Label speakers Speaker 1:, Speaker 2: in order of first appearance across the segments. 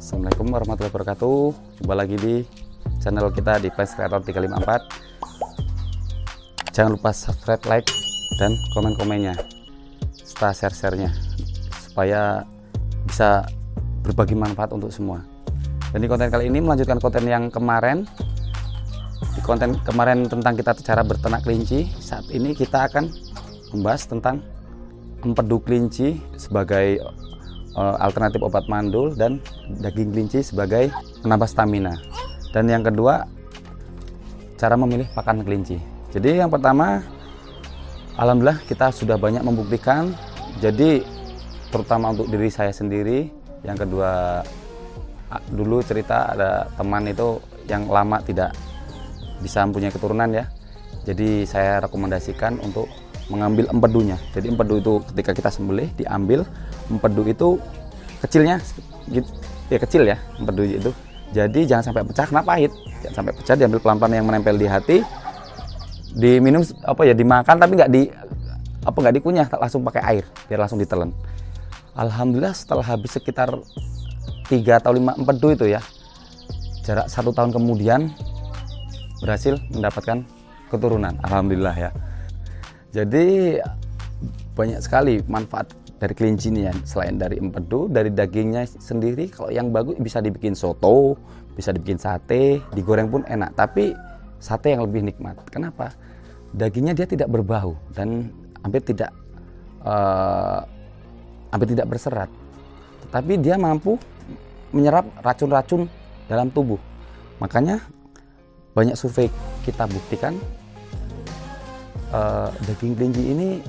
Speaker 1: Assalamualaikum warahmatullahi wabarakatuh. Jumpa lagi di channel kita di Plants Creator 354. Jangan lupa subscribe, like, dan komen-komennya serta share-nya supaya bisa berbagi manfaat untuk semua. Dan di konten kali ini melanjutkan konten yang kemarin. Di konten kemarin tentang kita cara berternak kelinci, saat ini kita akan membahas tentang empedu kelinci sebagai alternatif obat mandul dan daging kelinci sebagai penambah stamina. Dan yang kedua, cara memilih pakan kelinci. Jadi yang pertama, alhamdulillah kita sudah banyak membuktikan. Jadi terutama untuk diri saya sendiri. Yang kedua, dulu cerita ada teman itu yang lama tidak bisa mempunyai keturunan ya. Jadi saya rekomendasikan untuk mengambil empedunya. Jadi empedu itu ketika kita sembelih diambil, empedu itu kecilnya ya kecil ya empedu itu. Jadi jangan sampai pecah, karena pahit. Jangan sampai pecah, diambil pelan-pelan yang menempel di hati. Diminum dimakan tapi nggak dikunyah, langsung pakai air biar langsung ditelan. Alhamdulillah setelah habis sekitar 3 atau 5 empedu itu ya, jarak 1 tahun kemudian berhasil mendapatkan keturunan. Alhamdulillah ya. Jadi banyak sekali manfaat dari kelinci ini ya, selain dari empedu, dari dagingnya sendiri. Kalau yang bagus bisa dibikin soto, bisa dibikin sate, digoreng pun enak. Tapi sate yang lebih nikmat. Kenapa? Dagingnya dia tidak berbau dan hampir tidak berserat. Tetapi dia mampu menyerap racun-racun dalam tubuh. Makanya banyak survei kita buktikan daging kelinci ini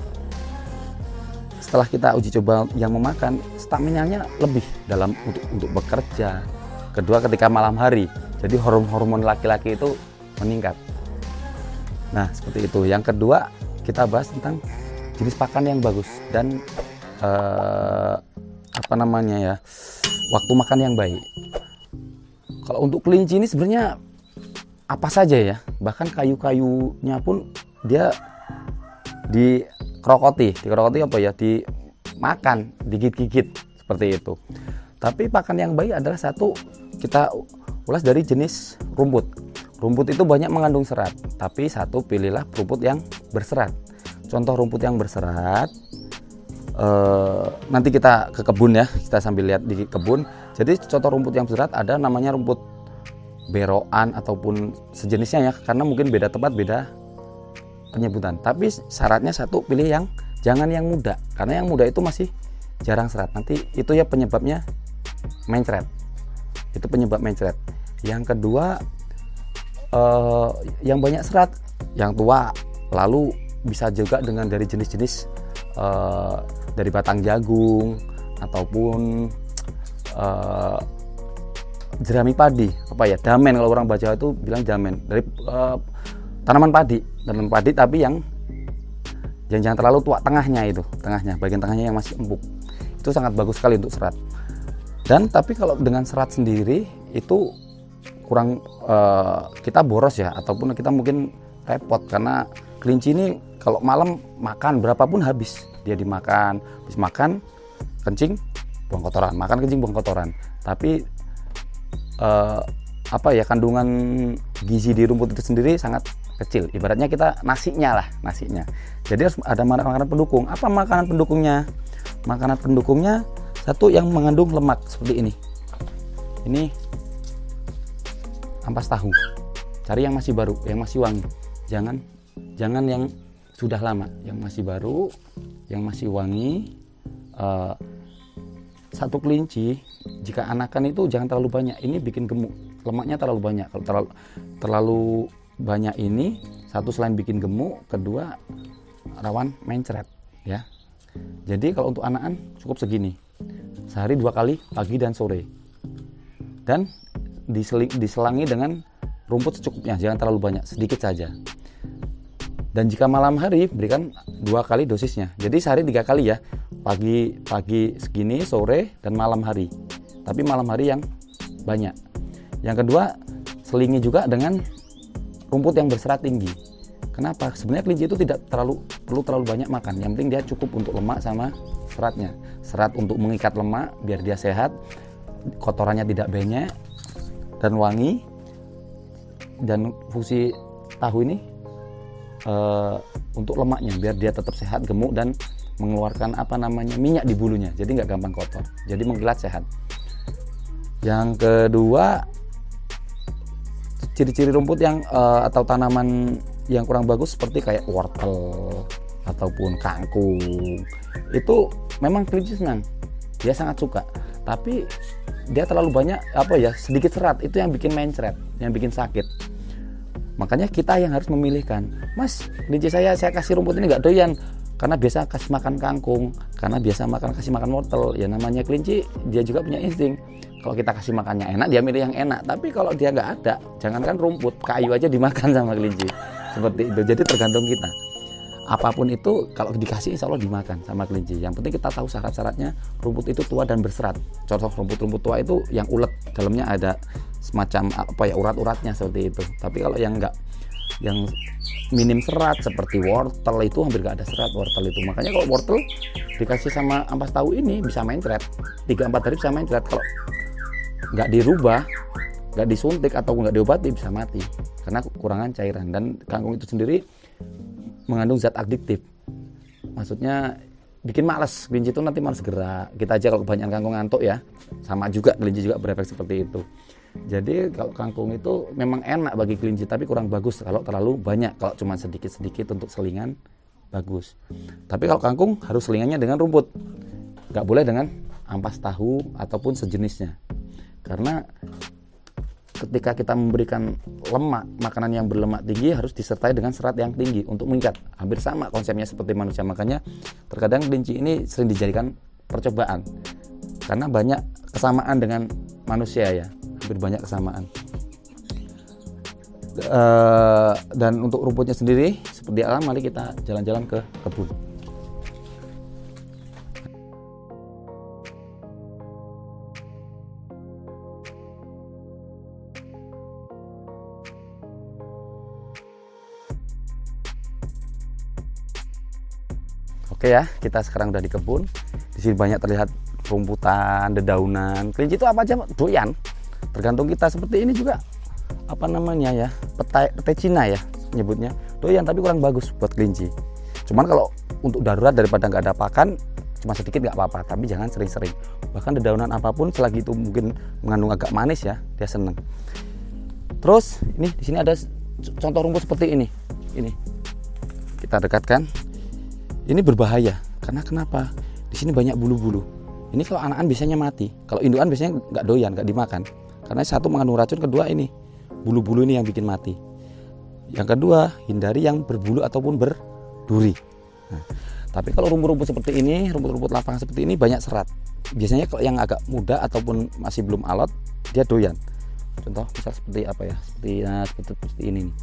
Speaker 1: setelah kita uji coba yang memakan, staminanya lebih dalam untuk bekerja. Kedua, ketika malam hari, jadi hormon laki-laki itu meningkat. Nah seperti itu. Yang kedua, kita bahas tentang jenis pakan yang bagus dan waktu makan yang baik. Kalau untuk kelinci ini sebenarnya apa saja ya, bahkan kayu-kayunya pun dia dikerokoti dimakan, digigit-gigit seperti itu. Tapi pakan yang baik adalah satu, kita ulas dari jenis rumput. Rumput itu banyak mengandung serat, tapi satu, pilihlah rumput yang berserat. Contoh rumput yang berserat, nanti kita ke kebun ya, kita sambil lihat di kebun. Jadi contoh rumput yang berserat ada namanya rumput beroan ataupun sejenisnya ya, karena mungkin beda tempat beda penyebutan. Tapi syaratnya satu, pilih yang jangan yang muda, karena yang muda itu masih jarang serat. Nanti itu ya penyebabnya mencret. Itu penyebab mencret. Yang kedua, yang banyak serat, yang tua. Lalu bisa juga dengan dari jenis-jenis dari batang jagung ataupun jerami padi, damen, kalau orang Jawa itu bilang damen, dari tanaman padi tapi yang jangan terlalu tua, bagian tengahnya yang masih empuk, itu sangat bagus sekali untuk serat. Dan tapi kalau dengan serat sendiri itu kurang, kita boros ya, ataupun kita mungkin repot, karena kelinci ini kalau malam makan berapapun habis, dia dimakan, habis makan kencing buang kotoran, makan kencing buang kotoran. Tapi kandungan gizi di rumput itu sendiri sangat kecil. Ibaratnya kita nasinya. Jadi harus ada makanan pendukung. Apa makanan pendukungnya? Makanan pendukungnya satu, yang mengandung lemak seperti ini. Ini ampas tahu. Cari yang masih baru, yang masih wangi. Jangan yang sudah lama, yang masih baru, yang masih wangi. Satu kelinci jika anakan itu jangan terlalu banyak, ini bikin gemuk, lemaknya terlalu banyak. Kalau terlalu banyak ini, satu, selain bikin gemuk, kedua rawan mencret ya. Jadi kalau untuk anakan cukup segini, sehari 2 kali, pagi dan sore, dan diselangi dengan rumput secukupnya, jangan terlalu banyak, sedikit saja. Dan jika malam hari, berikan 2 kali dosisnya. Jadi sehari 3 kali ya, pagi segini, sore, dan malam hari. Tapi malam hari yang banyak. Yang kedua, selingi juga dengan rumput yang berserat tinggi. Kenapa? Sebenarnya kelinci itu tidak perlu terlalu banyak makan. Yang penting dia cukup untuk lemak sama seratnya. Serat untuk mengikat lemak biar dia sehat. kotorannya tidak banyak dan wangi. Dan fungsi tahu ini untuk lemaknya biar dia tetap sehat, gemuk, dan mengeluarkan minyak di bulunya, jadi nggak gampang kotor, jadi mengkilat sehat. Yang kedua, ciri-ciri rumput yang atau tanaman yang kurang bagus seperti kayak wortel ataupun kangkung, itu memang kelinci senang, dia sangat suka, tapi dia terlalu banyak sedikit serat, itu yang bikin mencret, yang bikin sakit. Makanya kita yang harus memilihkan, Mas, kelinci saya kasih rumput ini nggak doyan karena biasa kasih makan kangkung, karena biasa kasih makan wortel. Ya namanya kelinci, dia juga punya insting. Kalau kita kasih makannya enak, dia milih yang enak. Tapi kalau dia nggak ada, jangankan rumput, kayu aja dimakan sama kelinci. Seperti itu. Jadi tergantung kita. Apapun itu kalau dikasih insya Allah dimakan sama kelinci. Yang penting kita tahu syarat-syaratnya. Rumput itu tua dan berserat. Contoh rumput-rumput tua itu yang ulet, dalamnya ada semacam urat-uratnya seperti itu. Tapi kalau yang enggak, yang minim serat seperti wortel itu hampir nggak ada serat wortel itu. Makanya kalau wortel dikasih sama ampas tahu ini bisa mencret 3-4 hari, bisa mencret. Kalau nggak dirubah, nggak disuntik atau nggak diobati bisa mati karena kekurangan cairan. Dan kangkung itu sendiri mengandung zat adiktif, maksudnya bikin malas. Kelinci itu nanti malas gerak. Kita aja kalau kebanyakan kangkung ngantuk ya, sama juga kelinci juga berefek seperti itu. Jadi kalau kangkung itu memang enak bagi kelinci, tapi kurang bagus kalau terlalu banyak. Kalau cuma sedikit-sedikit untuk selingan bagus, tapi kalau kangkung harus selingannya dengan rumput, nggak boleh dengan ampas tahu ataupun sejenisnya. Karena ketika kita memberikan lemak, makanan yang berlemak tinggi harus disertai dengan serat yang tinggi untuk mengikat. Hampir sama konsepnya seperti manusia. Makanya terkadang kelinci ini sering dijadikan percobaan karena banyak kesamaan dengan manusia ya, hampir banyak kesamaan. Dan untuk rumputnya sendiri seperti alam, mari kita jalan-jalan ke kebun. Oke ya, kita sekarang udah di kebun. Di sini banyak terlihat rumputan, dedaunan. Kelinci itu apa aja doyan. Tergantung kita. Seperti ini juga petai Cina ya nyebutnya. Doyan tapi kurang bagus buat kelinci. Cuman kalau untuk darurat daripada nggak ada pakan, cuma sedikit nggak apa-apa. Tapi jangan sering-sering. Bahkan dedaunan apapun selagi itu mungkin mengandung agak manis ya, dia seneng. Terus ini di sini ada contoh rumput seperti ini. Ini kita dekatkan. Ini berbahaya karena kenapa? Di sini banyak bulu-bulu. Ini kalau anakan biasanya mati. Kalau indukan biasanya nggak doyan, nggak dimakan. Karena satu mengandung racun, kedua ini bulu-bulu ini yang bikin mati. Yang kedua, hindari yang berbulu ataupun berduri. Nah, tapi kalau rumput-rumput seperti ini, rumput-rumput lapangan seperti ini banyak serat. Biasanya kalau yang agak muda ataupun masih belum alot, dia doyan. Contoh misal seperti apa ya? Seperti ini nih.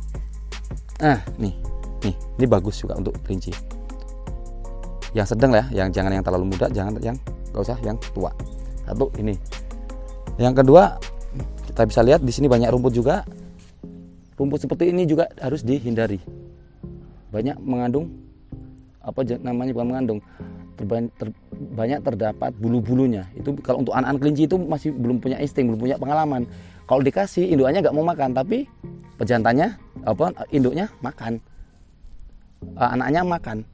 Speaker 1: Nah, nih, ini bagus juga untuk kelinci. Yang sedang ya, yang jangan yang terlalu muda, jangan yang nggak usah yang tua. Satu ini. Yang kedua, kita bisa lihat di sini banyak rumput juga. Rumput seperti ini juga harus dihindari. Banyak mengandung banyak terdapat bulu-bulunya. Itu kalau untuk anak-anak kelinci itu masih belum punya insting, belum punya pengalaman. Kalau dikasih, indukannya nggak mau makan, tapi pejantannya induknya makan, anaknya makan.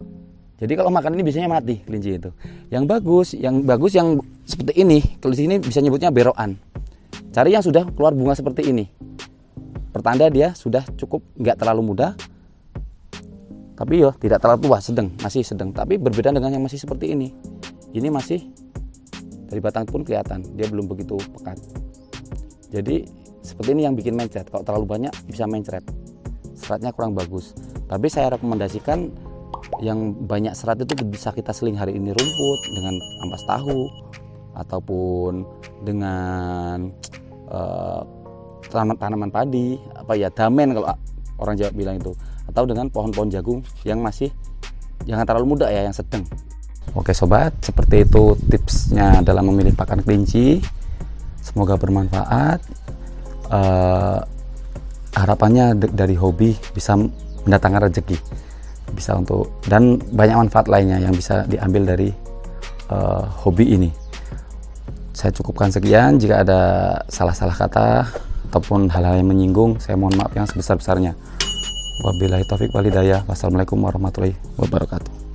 Speaker 1: Jadi kalau makan ini biasanya mati kelinci itu. Yang bagus yang seperti ini, kalau di sini bisa nyebutnya berokan. Cari yang sudah keluar bunga seperti ini. Pertanda dia sudah cukup, nggak terlalu muda, tapi tidak terlalu tua, masih sedang. Tapi berbeda dengan yang masih seperti ini. Ini masih dari batang pun kelihatan, dia belum begitu pekat. Jadi seperti ini yang bikin mencret. Kalau terlalu banyak bisa mencret. Seratnya kurang bagus. Tapi saya rekomendasikan yang banyak serat itu bisa kita seling hari ini rumput dengan ampas tahu ataupun dengan tanaman padi, damen kalau orang Jawa bilang itu, atau dengan pohon-pohon jagung yang masih jangan terlalu muda ya, yang sedang. Oke sobat, seperti itu tipsnya dalam memilih pakan kelinci. Semoga bermanfaat. Harapannya dari hobi bisa mendatangkan rezeki, bisa dan banyak manfaat lainnya yang bisa diambil dari hobi ini. Saya cukupkan sekian. Jika ada salah-salah kata ataupun hal-hal yang menyinggung, saya mohon maaf yang sebesar-besarnya. Wabillahi taufik wal hidayah. Wassalamualaikum warahmatullahi wabarakatuh.